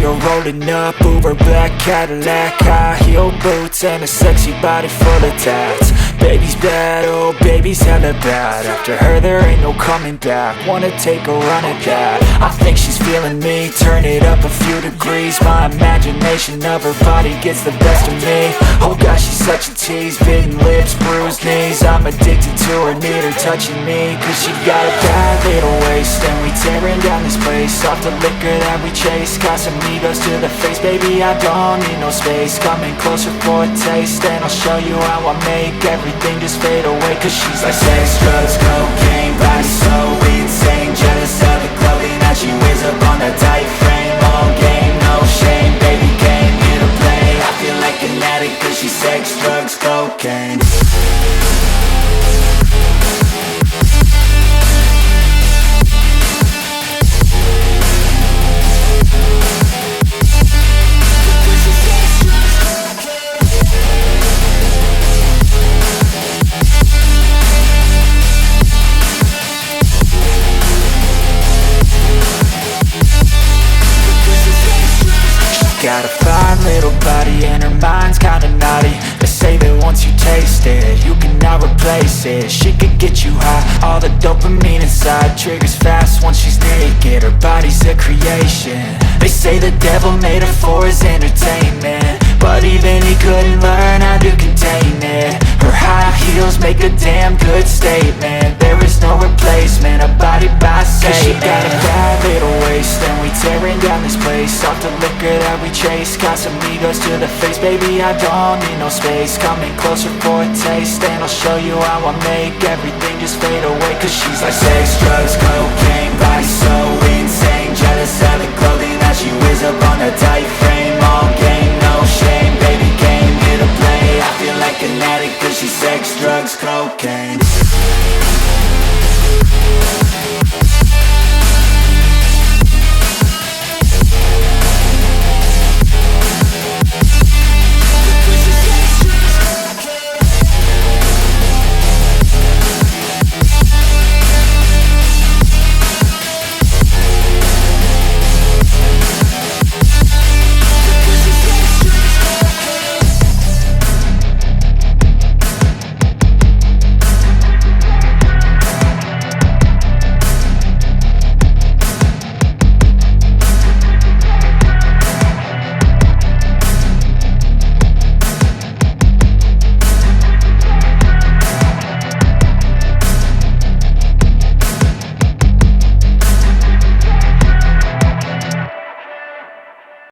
her rolling up, Uber black Cadillac, high heel boots and a sexy body full of tats. Baby's bad, oh baby's hella bad. After her there ain't no coming back. Wanna take a run at that. I think she's feeling me, turn it up a few degrees. My imagination of her body gets the best of me. Oh gosh, she's such a tease, bitten lips, bruised knees. I'm addicted to her, need her touching me. Cause she got a bad little waist, and we tearing down this place off the liquor that we chase. Got some egos to the face, baby, I don't need no space. Coming closer for a taste, and I'll show you how I make everything just fade away. Cause she's like sex, drugs, cocaine, body so insane. Jealous of the clothing that she wears up on that tight frame. All game, no shame, baby came here to play. I feel like an addict cause she's sex, drugs, cocaine. Got a fine little body and her mind's kinda naughty. They say that once you taste it, you cannot replace it. She could get you high, all the dopamine inside triggers fast once she's naked. Her body's a creation. They say the devil made her for his entertainment, but even he couldn't learn how to contain it. Her high heels make a damn good statement. There is no replacement, a body by Satan. Cause she got a bad little waist, and we tearing down this place off the liquor that we chase. Got some egos to the face, baby, I don't need no space. Coming closer for a taste, and I'll show you how I make everything just fade away. Cause she's like sex, drugs, cocaine, body so